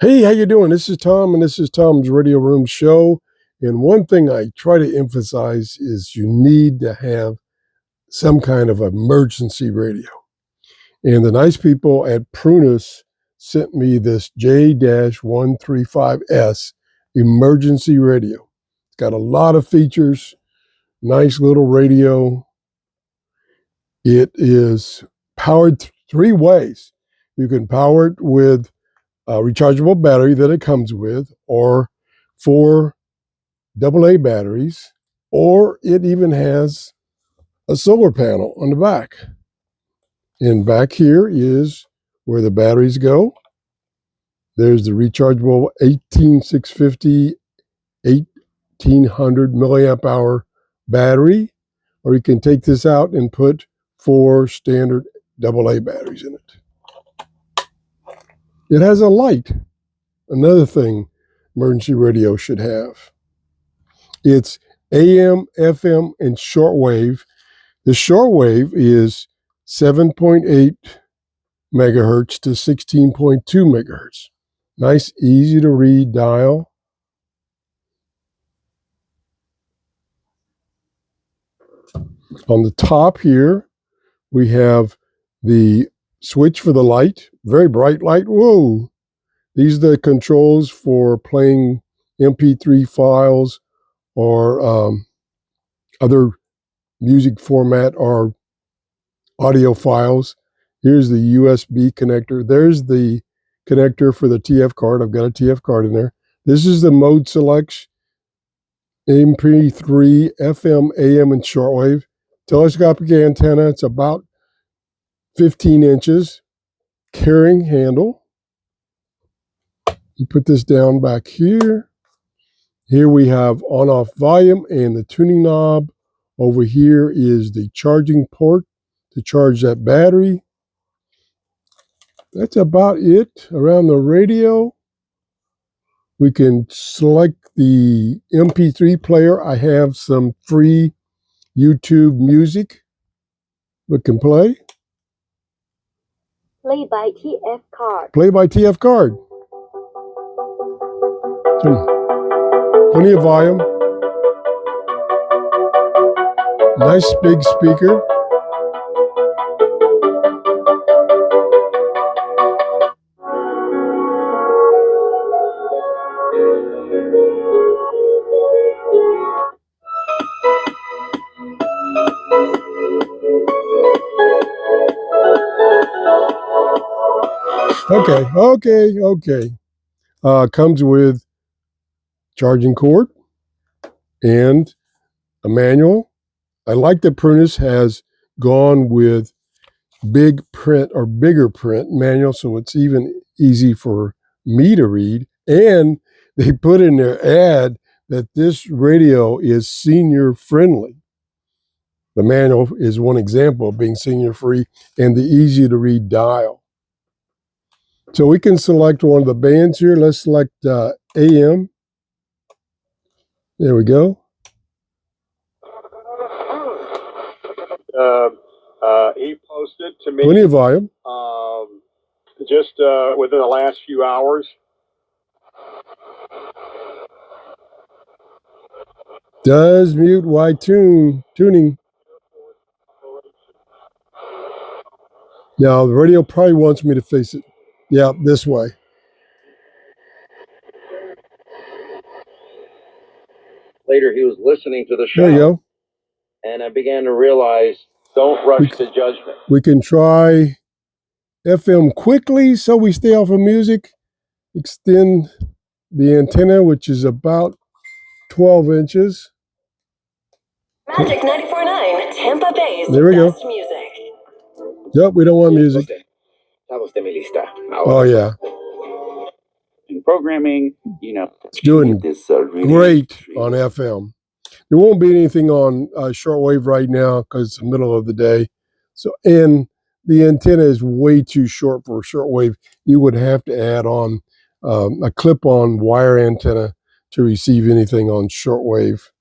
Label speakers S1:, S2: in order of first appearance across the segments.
S1: Hey, how you doing? This is Tom, and this is Tom's Radio Room Show. And one thing I try to emphasize is you need to have some kind of emergency radio. And the nice people at PRUNUS sent me this J-135S emergency radio. It's got a lot of features, nice little radio. It is powered three ways. You can power it with a rechargeable battery that it comes with, or 4 AA batteries, or it even has a solar panel on the back. And back here is where the batteries go. There's the rechargeable 18650 1800 milliamp hour battery, or you can take this out and put 4 standard AA batteries in it. It has a light, another thing emergency radio should have. It's AM, FM, and shortwave. The shortwave is 7.8 megahertz to 16.2 megahertz. Nice, easy to read dial. On the top here, we have the switch for the light, very bright light. Whoa! These are the controls for playing MP3 files or other music format or audio files. Here's the USB connector. There's the connector for the TF card. I've got a TF card in there. This is the mode selection, MP3, FM, AM, and shortwave. Telescopic antenna. It's about 15 inches. Carrying handle. You put this down back here. Here we have on-off volume and the tuning knob. Over here is the charging port to charge that battery. That's about it around the radio. We can select the MP3 player. I have some free YouTube music we can play.
S2: Play by TF card.
S1: Play by TF card. Plenty of volume. Nice big speaker. Okay. Comes with charging cord and a manual. I like that PRUNUS has gone with big print or bigger print manual, so it's even easy for me to read. And they put in their ad that this radio is senior friendly. The manual is one example of being senior free and the easy to read dial. So we can select one of the bands here. Let's select AM. There we go.
S3: He posted to me.
S1: Plenty of volume.
S3: Just within the last few hours.
S1: Does mute wide tuning. Now the radio probably wants me to face it. Yeah, this way.
S4: Later, he was listening to the show.
S1: There you go.
S4: And I began to realize, don't rush to judgment.
S1: We can try FM quickly so we stay off of music. Extend the antenna, which is about 12 inches.
S2: Magic 94.9, Tampa Bay's
S1: there we
S2: best
S1: go.
S2: Music.
S1: Yep, we don't want music. Oh, yeah.
S5: In programming,
S1: it's doing great on FM. There won't be anything on shortwave right now because it's the middle of the day. So, and the antenna is way too short for shortwave. You would have to add on a clip-on wire antenna to receive anything on shortwave.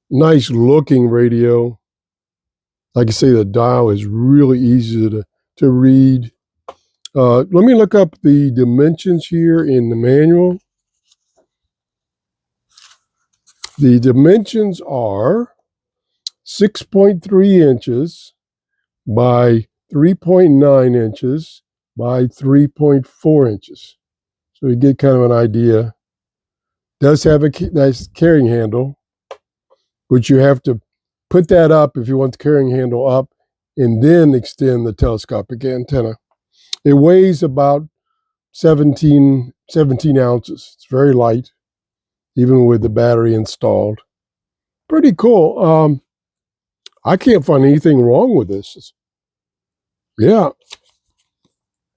S1: Nice looking radio. Like I say, the dial is really easy to read. Let me look up the dimensions here in the manual. The dimensions are 6.3 inches by 3.9 inches by 3.4 inches. So you get kind of an idea. Does have a nice carrying handle, but you have to put that up if you want the carrying handle up and then extend the telescopic antenna. It weighs about 17 ounces. It's very light, even with the battery installed. Pretty cool. I can't find anything wrong with this. Yeah,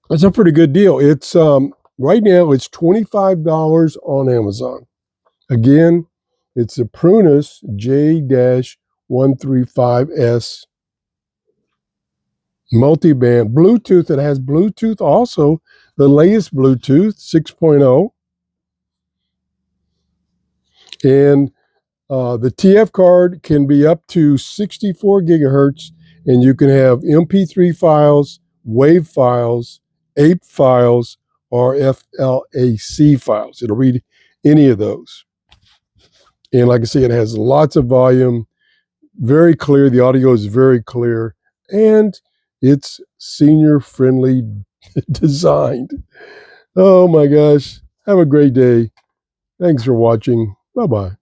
S1: that's a pretty good deal. It's right now it's $25 on Amazon. Again, it's a PRUNUS J-135S multiband Bluetooth. It has Bluetooth also, the latest Bluetooth 6.0. And the TF card can be up to 64 gigahertz, and you can have MP3 files, WAV files, APE files, or FLAC files. It'll read any of those. And like I say, it has lots of volume, very clear. The audio is very clear, and it's senior-friendly designed. Oh my gosh. Have a great day. Thanks for watching. Bye-bye.